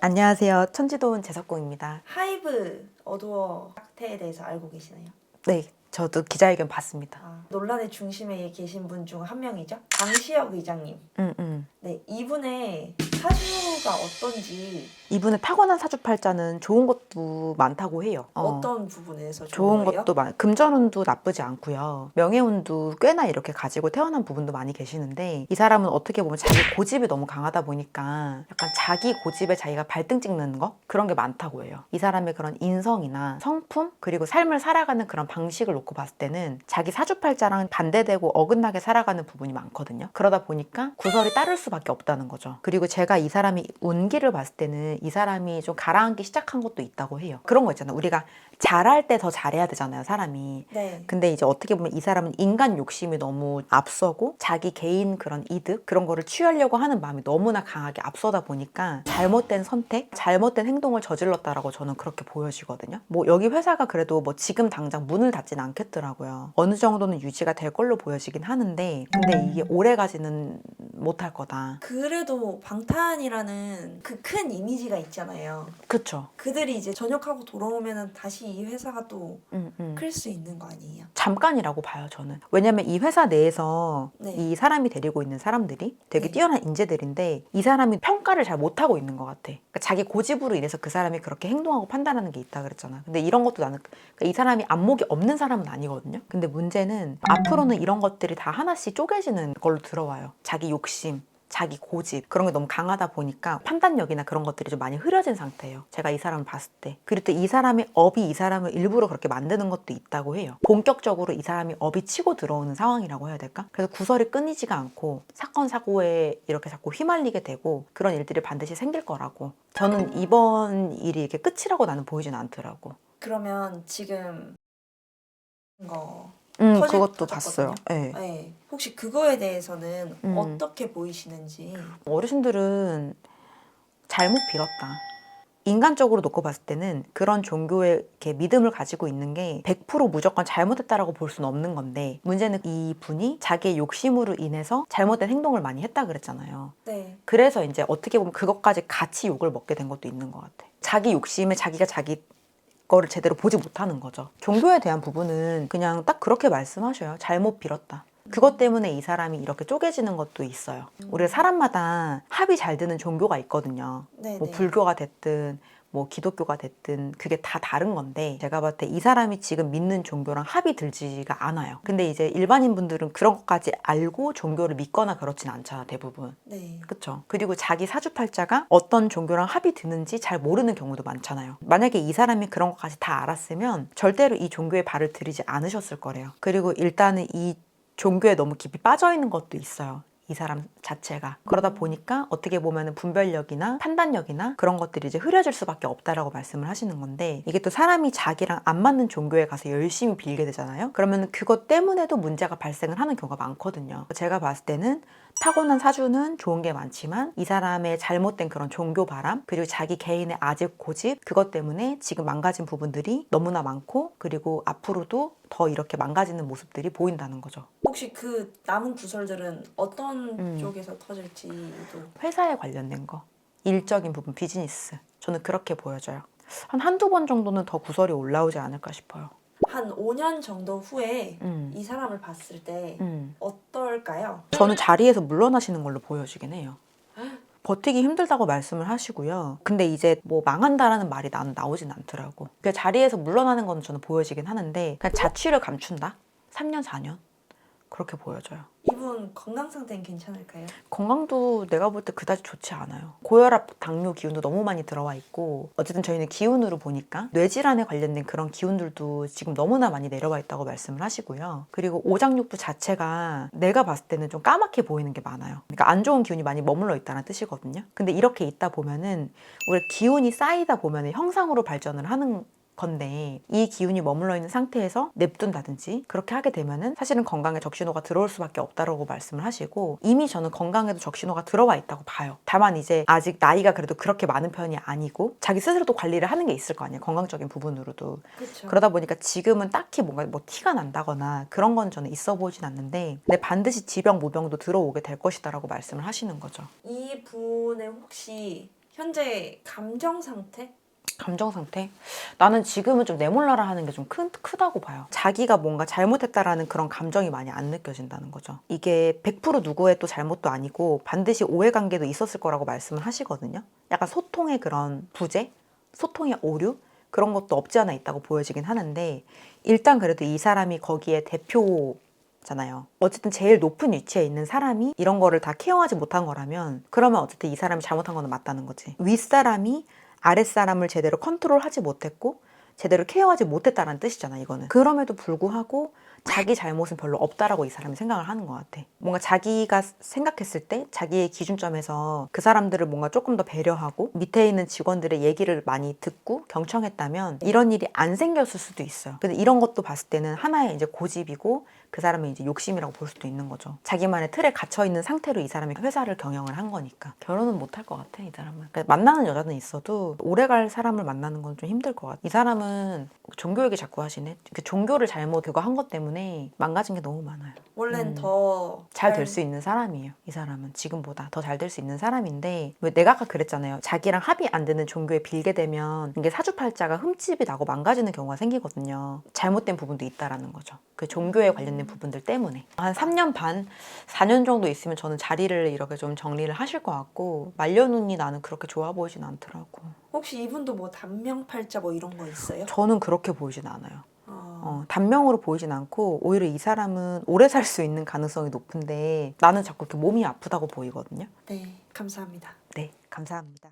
안녕하세요. 천지도운 재석공입니다. 하이브 어두워 사태에 대해서 알고 계시나요? 네, 저도 기자회견 봤습니다. 논란의 중심에 계신 분 중 한 명이죠. 강시혁 의장님. 네, 이분의 사주가 어떤지 이분의 타고난 사주팔자는 좋은 것도 많다고 해요. 어떤 부분에서 좋은 거예요? 것도 금전운도 나쁘지 않고요. 명예운도 꽤나 이렇게 가지고 태어난 부분도 많이 계시는데, 이 사람은 어떻게 보면 자기 고집이 너무 강하다 보니까 약간 자기 고집에 자기가 발등 찍는 거? 그런 게 많다고 해요. 이 사람의 그런 인성이나 성품, 그리고 삶을 살아가는 그런 방식을 놓고 봤을 때는 자기 사주팔자랑 반대되고 어긋나게 살아가는 부분이 많거든요. 그러다 보니까 구설이 따를 수밖에 없다는 거죠. 그리고 제가 이 사람이 운기를 봤을 때는 이 사람이 좀 가라앉기 시작한 것도 있다고 해요. 그런 거 있잖아요. 우리가 잘할 때 더 잘해야 되잖아요, 사람이. 네. 근데 이제 어떻게 보면 이 사람은 인간 욕심이 너무 앞서고 자기 개인 그런 이득 그런 거를 취하려고 하는 마음이 너무나 강하게 앞서다 보니까 잘못된 선택, 잘못된 행동을 저질렀다라고 저는 그렇게 보여지거든요. 뭐 여기 회사가 그래도 뭐 지금 당장 문을 닫진 않겠더라고요. 어느 정도는 유지가 될 걸로 보여지긴 하는데, 근데 이게 오래 가지는 못할 거다. 그래도 방탄이라는 그 큰 이미지가 있잖아요. 그쵸. 그들이 이제 전역하고 돌아오면 다시 이 회사가 또 클 수 있는 거 아니에요? 잠깐이라고 봐요, 저는. 왜냐면 이 회사 내에서 네. 이 사람이 데리고 있는 사람들이 되게 네. 뛰어난 인재들인데, 이 사람이 평가를 잘 못하고 있는 것 같아. 그러니까 자기 고집으로 인해서 그 사람이 그렇게 행동하고 판단하는 게 있다 그랬잖아. 근데 이런 것도 나는, 그러니까 이 사람이 안목이 없는 사람은 아니거든요. 근데 문제는 앞으로는 이런 것들이 다 하나씩 쪼개지는 걸로 들어와요. 자기 욕심, 자기 고집, 그런 게 너무 강하다 보니까 판단력이나 그런 것들이 좀 많이 흐려진 상태예요, 제가 이 사람을 봤을 때. 그리고 또 이 사람의 업이 이 사람을 일부러 그렇게 만드는 것도 있다고 해요. 본격적으로 이 사람이 업이 치고 들어오는 상황이라고 해야 될까? 그래서 구설이 끊이지가 않고 사건 사고에 이렇게 자꾸 휘말리게 되고 그런 일들이 반드시 생길 거라고. 저는 이번 일이 이렇게 끝이라고 나는 보이진 않더라고. 그러면 지금 거 그것도 터졌거든요. 봤어요. 네. 네. 혹시 그거에 대해서는 어떻게 보이시는지. 어르신들은 잘못 빌었다. 인간적으로 놓고 봤을 때는 그런 종교에 이렇게 믿음을 가지고 있는 게 100% 무조건 잘못했다라고 볼 수는 없는 건데, 문제는 이 분이 자기의 욕심으로 인해서 잘못된 행동을 많이 했다 그랬잖아요. 네. 그래서 이제 어떻게 보면 그것까지 같이 욕을 먹게 된 것도 있는 것 같아. 자기 욕심에 자기가 자기 거를 제대로 보지 못하는 거죠. 종교에 대한 부분은 그냥 딱 그렇게 말씀하셔요. 잘못 빌었다. 그것 때문에 이 사람이 이렇게 쪼개지는 것도 있어요. 우리가 사람마다 합이 잘 드는 종교가 있거든요. 네, 뭐 네. 불교가 됐든 뭐 기독교가 됐든 그게 다 다른 건데, 제가 봤을 때 이 사람이 지금 믿는 종교랑 합이 들지가 않아요. 근데 이제 일반인 분들은 그런 것까지 알고 종교를 믿거나 그렇진 않잖아, 대부분. 네. 그쵸. 그리고 자기 사주팔자가 어떤 종교랑 합이 드는지 잘 모르는 경우도 많잖아요. 만약에 이 사람이 그런 것까지 다 알았으면 절대로 이 종교에 발을 들이지 않으셨을 거래요. 그리고 일단은 이 종교에 너무 깊이 빠져 있는 것도 있어요, 이 사람 자체가. 그러다 보니까 어떻게 보면 분별력이나 판단력이나 그런 것들이 이제 흐려질 수밖에 없다라고 말씀을 하시는 건데, 이게 또 사람이 자기랑 안 맞는 종교에 가서 열심히 빌게 되잖아요. 그러면 그것 때문에도 문제가 발생을 하는 경우가 많거든요. 제가 봤을 때는 타고난 사주는 좋은 게 많지만 이 사람의 잘못된 그런 종교 바람, 그리고 자기 개인의 아집 고집, 그것 때문에 지금 망가진 부분들이 너무나 많고, 그리고 앞으로도 더 이렇게 망가지는 모습들이 보인다는 거죠. 혹시 그 남은 구설들은 어떤 쪽에서 터질지도. 회사에 관련된 거, 일적인 부분, 비즈니스, 저는 그렇게 보여져요. 한두 번 정도는 더 구설이 올라오지 않을까 싶어요. 한 5년 정도 후에 음. 이 사람을 봤을 때 음. 어떨까요? 저는 자리에서 물러나시는 걸로 보여지긴 해요. 버티기 힘들다고 말씀을 하시고요. 근데 이제 뭐 망한다라는 말이 나는 나오진 않더라고. 그 자리에서 물러나는 건 저는 보여지긴 하는데, 그냥 자취를 감춘다? 3년, 4년? 그렇게 보여져요. 이분 건강 상태는 괜찮을까요? 건강도 내가 볼 때 그다지 좋지 않아요. 고혈압, 당뇨 기운도 너무 많이 들어와 있고, 어쨌든 저희는 기운으로 보니까 뇌질환에 관련된 그런 기운들도 지금 너무나 많이 내려와 있다고 말씀을 하시고요. 그리고 오장육부 자체가 내가 봤을 때는 좀 까맣게 보이는 게 많아요. 그러니까 안 좋은 기운이 많이 머물러 있다는 뜻이거든요. 근데 이렇게 있다 보면은 우리가 기운이 쌓이다 보면은 형상으로 발전을 하는 건데, 이 기운이 머물러 있는 상태에서 냅둔다든지 그렇게 하게 되면은 사실은 건강에 적신호가 들어올 수밖에 없다라고 말씀을 하시고, 이미 저는 건강에도 적신호가 들어와 있다고 봐요. 다만 이제 아직 나이가 그래도 그렇게 많은 편이 아니고 자기 스스로도 관리를 하는 게 있을 거 아니에요, 건강적인 부분으로도. 그렇죠. 그러다 보니까 지금은 딱히 뭔가 뭐 티가 난다거나 그런 건 저는 있어 보이진 않는데, 근데 반드시 지병 모병도 들어오게 될 것이다라고 말씀을 하시는 거죠. 이 분의 혹시 현재 감정 상태? 감정 상태? 나는 지금은 좀 내몰라라 하는 게 좀 크다고 봐요. 자기가 뭔가 잘못했다라는 그런 감정이 많이 안 느껴진다는 거죠. 이게 100% 누구의 또 잘못도 아니고 반드시 오해관계도 있었을 거라고 말씀을 하시거든요. 약간 소통의 그런 부재? 소통의 오류? 그런 것도 없지 않아 있다고 보여지긴 하는데 일단 그래도 이 사람이 거기에 대표잖아요. 어쨌든 제일 높은 위치에 있는 사람이 이런 거를 다 케어하지 못한 거라면 그러면 어쨌든 이 사람이 잘못한 거는 맞다는 거지. 윗사람이 아랫사람을 제대로 컨트롤하지 못했고 제대로 케어하지 못했다는 뜻이잖아 이거는. 그럼에도 불구하고 자기 잘못은 별로 없다라고 이 사람이 생각을 하는 것 같아. 뭔가 자기가 생각했을 때 자기의 기준점에서 그 사람들을 뭔가 조금 더 배려하고 밑에 있는 직원들의 얘기를 많이 듣고 경청했다면 이런 일이 안 생겼을 수도 있어요. 근데 이런 것도 봤을 때는 하나의 이제 고집이고 그 사람의 이제 욕심이라고 볼 수도 있는 거죠. 자기만의 틀에 갇혀 있는 상태로 이 사람이 회사를 경영을 한 거니까. 결혼은 못 할 것 같아 이 사람은. 그러니까 만나는 여자는 있어도 오래갈 사람을 만나는 건 좀 힘들 것 같아. 이 사람은 종교 얘기 자꾸 하시네. 그 종교를 잘못 그거 한 것 때문에 망가진 게 너무 많아요. 원래는 더 잘 될 수 있는 사람이에요. 이 사람은 지금보다 더 잘 될 수 있는 사람인데 왜 내가 아까 그랬잖아요. 자기랑 합이 안 되는 종교에 빌게 되면 이게 사주팔자가 흠집이 나고 망가지는 경우가 생기거든요. 잘못된 부분도 있다라는 거죠. 그 종교에 관련된 부분들 때문에. 한 3년 반, 4년 정도 있으면 저는 자리를 이렇게 좀 정리를 하실 것 같고 말년운이 나는 그렇게 좋아 보이진 않더라고. 혹시 이분도 뭐 단명팔자 뭐 이런 거 있어요? 저는 그렇게 보이진 않아요. 단명으로 보이진 않고 오히려 이 사람은 오래 살 수 있는 가능성이 높은데 나는 자꾸 이렇게 몸이 아프다고 보이거든요. 네, 감사합니다. 네, 감사합니다.